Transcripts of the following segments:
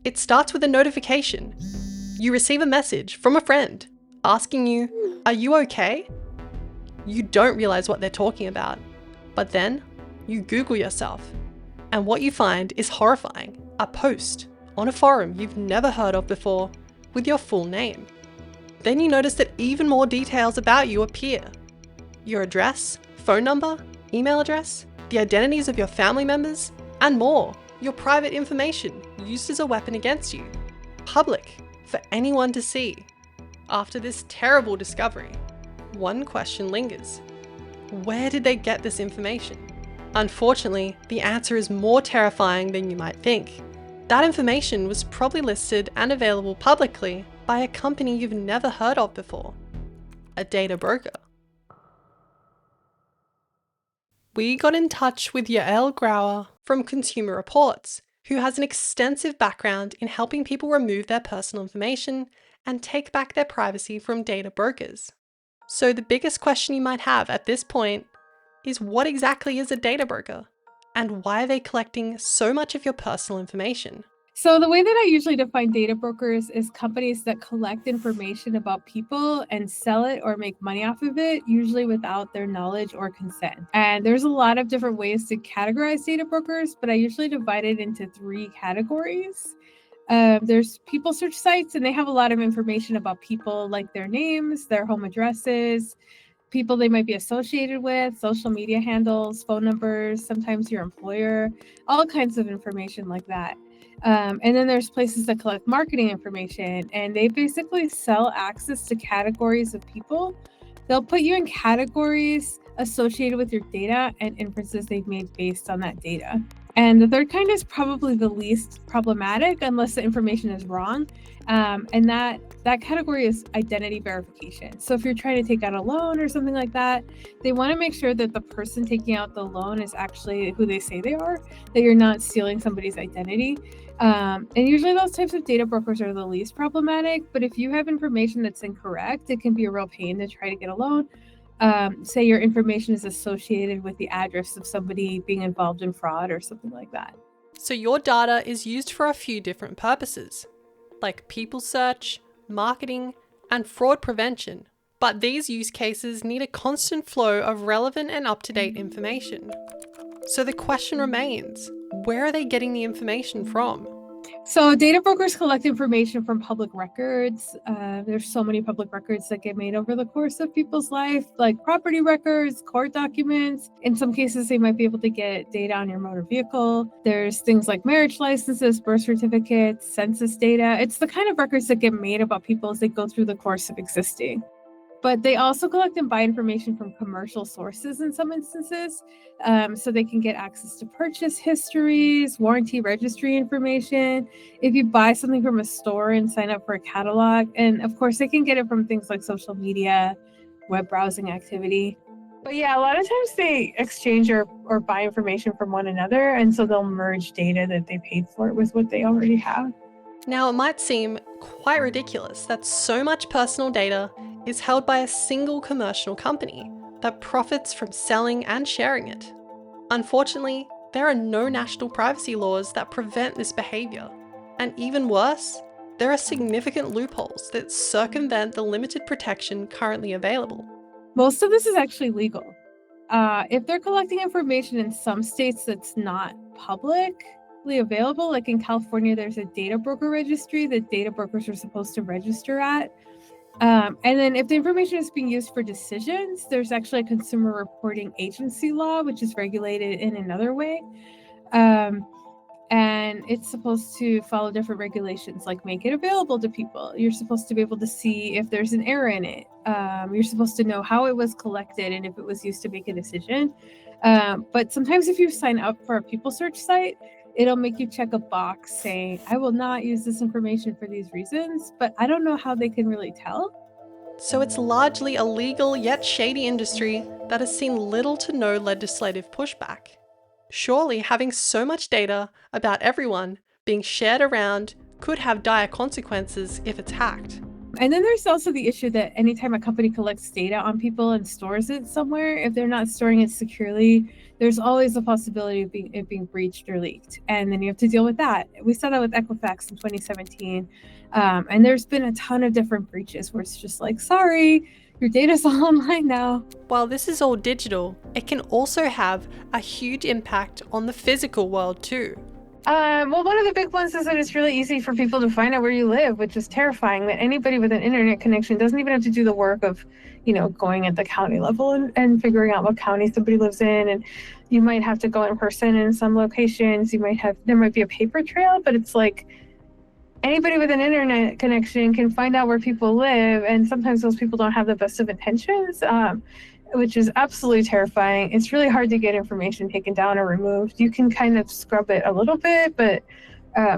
It starts with a notification. You receive a message from a friend asking you, "Are you okay?" You don't realize what they're talking about. But then you Google yourself, and what you find is horrifying. A post on a forum you've never heard of before with your full name. Then you notice that even more details about you appear. Your address, phone number, email address, the identities of your family members, and more. Your private information used as a weapon against you. Public for anyone to see. After this terrible discovery, one question lingers. Where did they get this information? Unfortunately, the answer is more terrifying than you might think. That information was probably listed and available publicly by a company you've never heard of before. A data broker. We got in touch with Yael Grauer from Consumer Reports, who has an extensive background in helping people remove their personal information and take back their privacy from data brokers. So the biggest question you might have at this point is, what exactly is a data broker? And why are they collecting so much of your personal information? So the way that I usually define data brokers is companies that collect information about people and sell it or make money off of it, usually without their knowledge or consent. And there's a lot of different ways to categorize data brokers, but I usually divide it into 3 categories. There's people search sites, and they have a lot of information about people, like their names, their home addresses, people they might be associated with, social media handles, phone numbers, sometimes your employer, all kinds of information like that. And then there's places that collect marketing information, and they basically sell access to categories of people. They'll put you in categories associated with your data and inferences they've made based on that data. And the third kind is probably the least problematic unless the information is wrong. And that category is identity verification. So if you're trying to take out a loan or something like that, they want to make sure that the person taking out the loan is actually who they say they are, that you're not stealing somebody's identity. And usually those types of data brokers are the least problematic, but if you have information that's incorrect, it can be a real pain to try to get a loan. Say your information is associated with the address of somebody being involved in fraud or something like that. So your data is used for a few different purposes, like people search, marketing, and fraud prevention. But these use cases need a constant flow of relevant and up-to-date information. So the question remains, where are they getting the information from? So data brokers collect information from public records. There's so many public records that get made over the course of people's life, like property records, court documents. In some cases, they might be able to get data on your motor vehicle. There's things like marriage licenses, birth certificates, census data. It's the kind of records that get made about people as they go through the course of existing. But they also collect and buy information from commercial sources in some instances, so they can get access to purchase histories, warranty registry information, if you buy something from a store and sign up for a catalog. And of course, they can get it from things like social media, web browsing activity. But yeah, a lot of times they exchange or buy information from one another, and so they'll merge data that they paid for with what they already have. Now, it might seem quite ridiculous that so much personal data is held by a single commercial company that profits from selling and sharing it. Unfortunately, there are no national privacy laws that prevent this behavior. And even worse, there are significant loopholes that circumvent the limited protection currently available. Most of this is actually legal. If they're collecting information in some states that's not publicly available, like in California, there's a data broker registry that data brokers are supposed to register at. And then if the information is being used for decisions, there's actually a consumer reporting agency law, which is regulated in another way. And it's supposed to follow different regulations, like make it available to people. You're supposed to be able to see if there's an error in it. You're supposed to know how it was collected and if it was used to make a decision. But sometimes if you sign up for a people search site, it'll make you check a box saying, I will not use this information for these reasons, but I don't know how they can really tell. So it's largely a legal yet shady industry that has seen little to no legislative pushback. Surely having so much data about everyone being shared around could have dire consequences if it's hacked. And then there's also the issue that anytime a company collects data on people and stores it somewhere, if they're not storing it securely, there's always a possibility of it being breached or leaked. And then you have to deal with that. We saw that with Equifax in 2017. And there's been a ton of different breaches where it's just like, sorry, your data's all online now. While this is all digital, it can also have a huge impact on the physical world too. Well, one of the big ones is that it's really easy for people to find out where you live, which is terrifying. That anybody with an internet connection doesn't even have to do the work of, going at the county level and figuring out what county somebody lives in. And you might have to go in person in some locations. There might be a paper trail, but it's like anybody with an internet connection can find out where people live. And sometimes those people don't have the best of intentions, which is absolutely terrifying. It's really hard to get information taken down or removed. You can kind of scrub it a little bit, but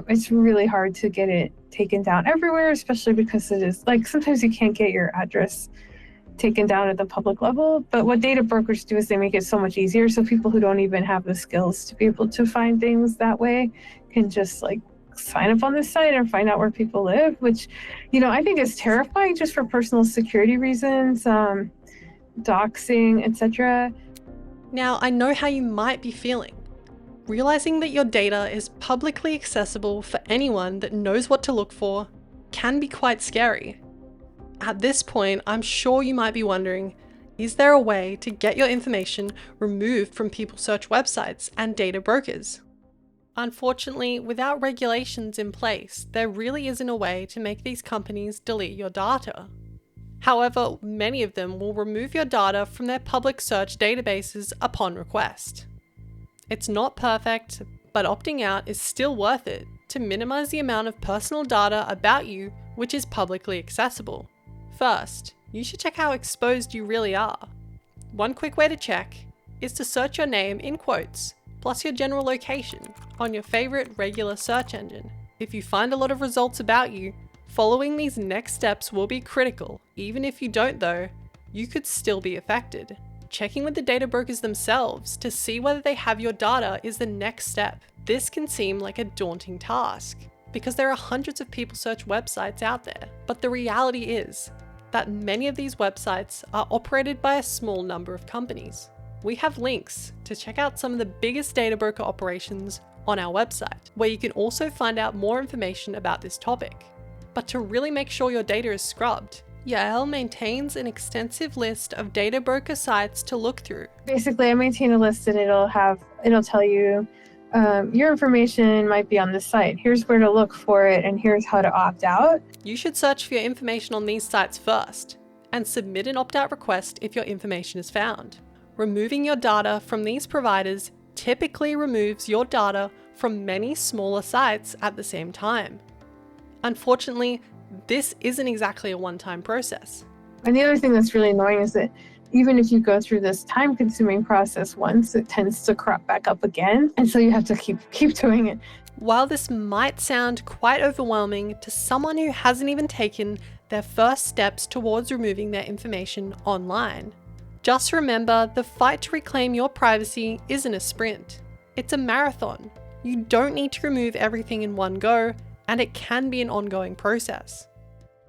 it's really hard to get it taken down everywhere, especially because it is like sometimes you can't get your address taken down at the public level. But what data brokers do is they make it so much easier. So people who don't even have the skills to be able to find things that way can just like sign up on this site and find out where people live, which, I think is terrifying just for personal security reasons. Doxing, etc. Now, I know how you might be feeling. Realizing that your data is publicly accessible for anyone that knows what to look for can be quite scary. At this point, I'm sure you might be wondering, is there a way to get your information removed from people search websites and data brokers? Unfortunately, without regulations in place, there really isn't a way to make these companies delete your data. However, many of them will remove your data from their public search databases upon request. It's not perfect, but opting out is still worth it to minimize the amount of personal data about you which is publicly accessible. First, you should check how exposed you really are. One quick way to check is to search your name in quotes, plus your general location on your favorite regular search engine. If you find a lot of results about you, following these next steps will be critical. Even if you don't though, you could still be affected. Checking with the data brokers themselves to see whether they have your data is the next step. This can seem like a daunting task because there are hundreds of people search websites out there. But the reality is that many of these websites are operated by a small number of companies. We have links to check out some of the biggest data broker operations on our website, where you can also find out more information about this topic. But to really make sure your data is scrubbed, Yael maintains an extensive list of data broker sites to look through. Basically, I maintain a list and it'll tell you your information might be on this site. Here's where to look for it and here's how to opt out. You should search for your information on these sites first and submit an opt-out request if your information is found. Removing your data from these providers typically removes your data from many smaller sites at the same time. Unfortunately, this isn't exactly a one-time process. And the other thing that's really annoying is that even if you go through this time-consuming process once, it tends to crop back up again. And so you have to keep doing it. While this might sound quite overwhelming to someone who hasn't even taken their first steps towards removing their information online, just remember the fight to reclaim your privacy isn't a sprint. It's a marathon. You don't need to remove everything in one go, and it can be an ongoing process.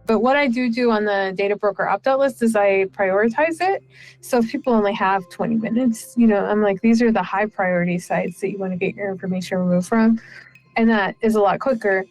But what I do on the data broker opt-out list is I prioritize it. So if people only have 20 minutes, I'm like, these are the high priority sites that you want to get your information removed from. And that is a lot quicker.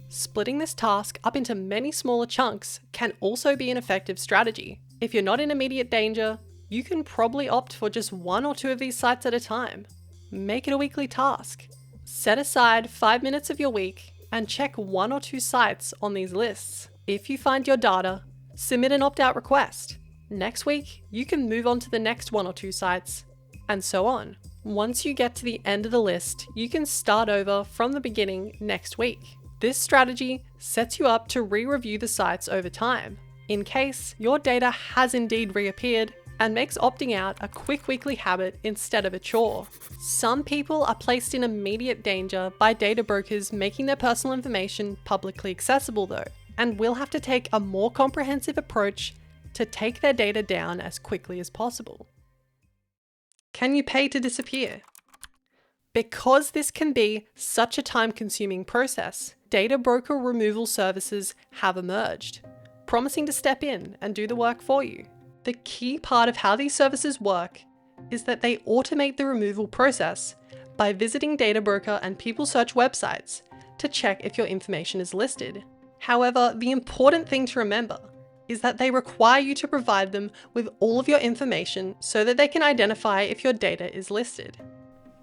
Splitting this task up into many smaller chunks can also be an effective strategy. If you're not in immediate danger, you can probably opt for just one or two of these sites at a time. Make it a weekly task. Set aside 5 minutes of your week and check one or two sites on these lists. If you find your data, submit an opt-out request. Next week, you can move on to the next one or two sites, and so on. Once you get to the end of the list, you can start over from the beginning next week. This strategy sets you up to re-review the sites over time, in case your data has indeed reappeared, and makes opting out a quick weekly habit instead of a chore. Some people are placed in immediate danger by data brokers making their personal information publicly accessible though, and will have to take a more comprehensive approach to take their data down as quickly as possible. Can you pay to disappear? Because this can be such a time-consuming process, data broker removal services have emerged, promising to step in and do the work for you. The key part of how these services work is that they automate the removal process by visiting data broker and people search websites to check if your information is listed. However, the important thing to remember is that they require you to provide them with all of your information so that they can identify if your data is listed.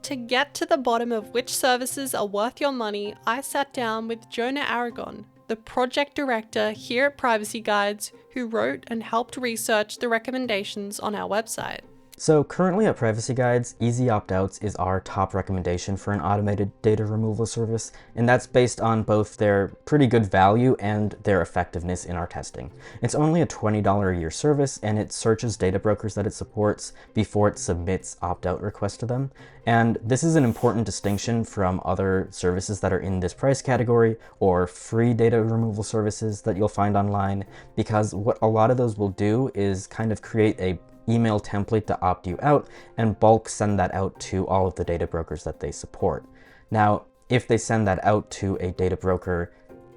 To get to the bottom of which services are worth your money, I sat down with Jonah Aragon, the project director here at Privacy Guides, who wrote and helped research the recommendations on our website. So currently at Privacy Guides, Easy Opt-outs is our top recommendation for an automated data removal service, and that's based on both their pretty good value and their effectiveness in our testing. It's only a $20 a year service, and it searches data brokers that it supports before it submits opt-out requests to them. And this is an important distinction from other services that are in this price category or free data removal services that you'll find online, because what a lot of those will do is kind of create a email template to opt you out and bulk send that out to all of the data brokers that they support. Now, if they send that out to a data broker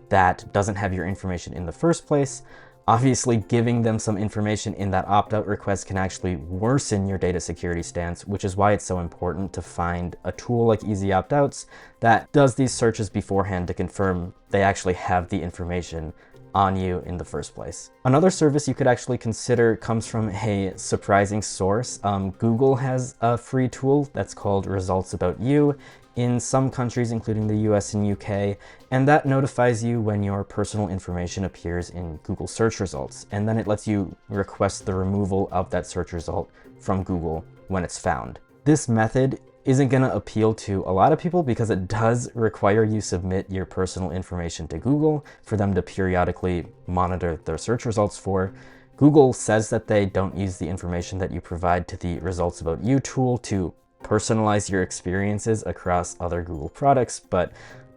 that doesn't have your information in the first place, obviously giving them some information in that opt-out request can actually worsen your data security stance, which is why it's so important to find a tool like Easy Opt-outs that does these searches beforehand to confirm they actually have the information on you in the first place. Another service you could actually consider comes from a surprising source. Google has a free tool that's called Results About You in some countries, including the US and UK, and that notifies you when your personal information appears in Google search results, and then it lets you request the removal of that search result from Google when it's found. This method isn't going to appeal to a lot of people because it does require you submit your personal information to Google for them to periodically monitor their search results for. Google says that they don't use the information that you provide to the Results About You tool to personalize your experiences across other Google products, but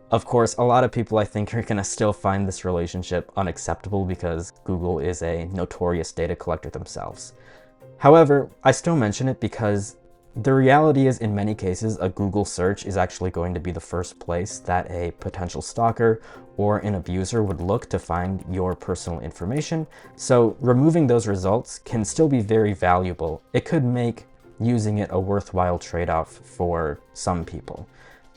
of course, a lot of people I think are going to still find this relationship unacceptable because Google is a notorious data collector themselves. However, I still mention it because the reality is, in many cases, a Google search is actually going to be the first place that a potential stalker or an abuser would look to find your personal information. So removing those results can still be very valuable. It could make using it a worthwhile trade-off for some people.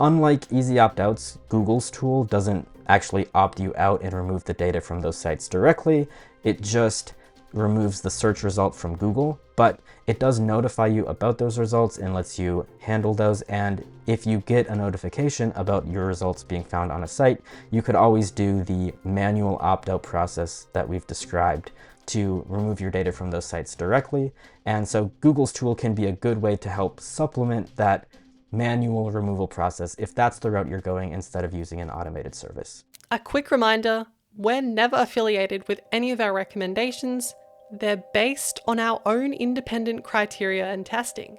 Unlike Easy Opt-outs, Google's tool doesn't actually opt you out and remove the data from those sites directly. It just removes the search result from Google, but it does notify you about those results and lets you handle those. And if you get a notification about your results being found on a site, you could always do the manual opt-out process that we've described to remove your data from those sites directly. And so Google's tool can be a good way to help supplement that manual removal process if that's the route you're going instead of using an automated service. A quick reminder, we're never affiliated with any of our recommendations. They're based on our own independent criteria and testing.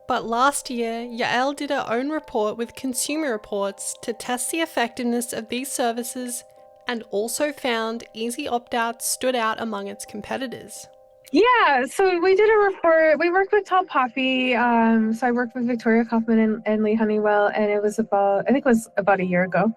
But last year, Yael did her own report with Consumer Reports to test the effectiveness of these services and also found Easy Opt-outs stood out among its competitors. Yeah, so we did a report. We worked with Tall Poppy. So I worked with Victoria Kaufman and Lee Honeywell, and I think it was about a year ago.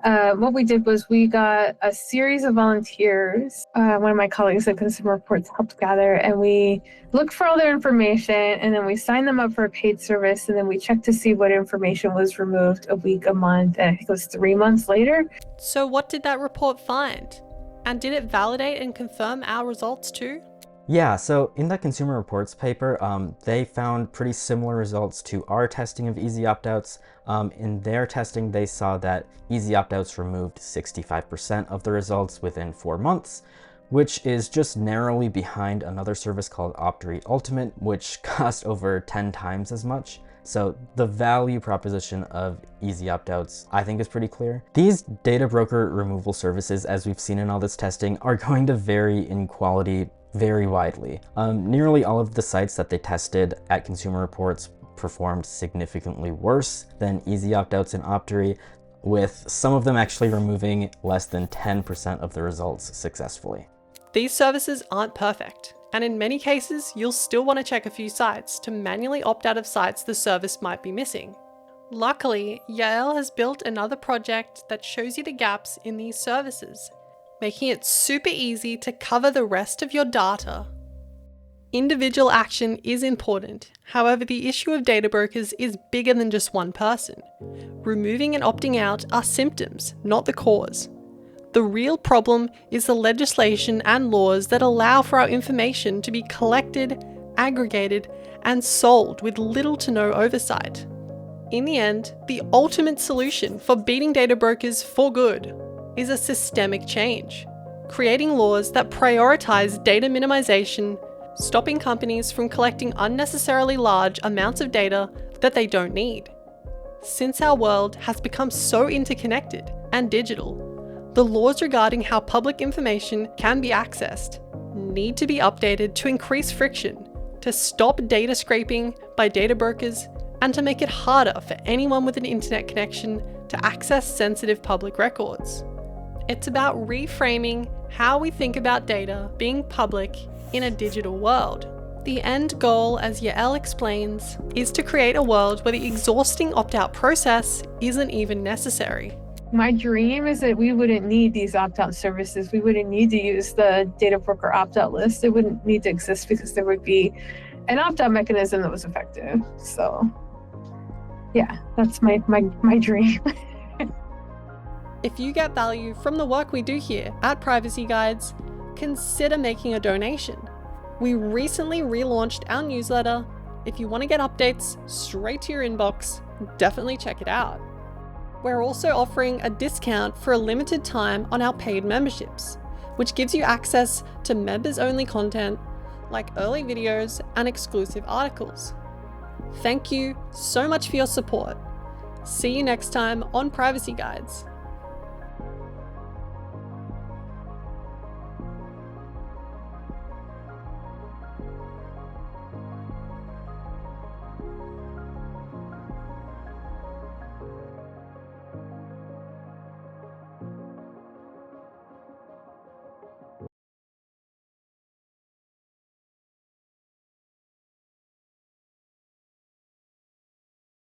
What we did was we got a series of volunteers. One of my colleagues at Consumer Reports helped gather, and we looked for all their information, and then we signed them up for a paid service, and then we checked to see what information was removed a week, a month, and I think it was 3 months later. So what did that report find? And did it validate and confirm our results too? Yeah, so in that Consumer Reports paper, they found pretty similar results to our testing of Easy Opt-outs. In their testing, they saw that Easy Opt-outs removed 65% of the results within 4 months, which is just narrowly behind another service called Optory Ultimate, which cost over 10 times as much. So the value proposition of Easy Opt-outs, I think, is pretty clear. These data broker removal services, as we've seen in all this testing, are going to vary in quality very widely. Nearly all of the sites that they tested at Consumer Reports performed significantly worse than Easy Opt-outs and Optory, with some of them actually removing less than 10% of the results successfully. These services aren't perfect, and in many cases, you'll still want to check a few sites to manually opt out of sites the service might be missing. Luckily, Yael has built another project that shows you the gaps in these services, making it super easy to cover the rest of your data. Individual action is important. However, the issue of data brokers is bigger than just one person. Removing and opting out are symptoms, not the cause. The real problem is the legislation and laws that allow for our information to be collected, aggregated, and sold with little to no oversight. In the end, the ultimate solution for beating data brokers for good is a systemic change, creating laws that prioritize data minimization, stopping companies from collecting unnecessarily large amounts of data that they don't need. Since our world has become so interconnected and digital, the laws regarding how public information can be accessed need to be updated to increase friction, to stop data scraping by data brokers, and to make it harder for anyone with an internet connection to access sensitive public records. It's about reframing how we think about data being public in a digital world. The end goal, as Yael explains, is to create a world where the exhausting opt-out process isn't even necessary. My dream is that we wouldn't need these opt-out services. We wouldn't need to use the data broker opt-out list. It wouldn't need to exist because there would be an opt-out mechanism that was effective. So yeah, that's my dream. If you get value from the work we do here at Privacy Guides, consider making a donation. We recently relaunched our newsletter. If you want to get updates straight to your inbox, definitely check it out. We're also offering a discount for a limited time on our paid memberships, which gives you access to members-only content like early videos and exclusive articles. Thank you so much for your support. See you next time on Privacy Guides.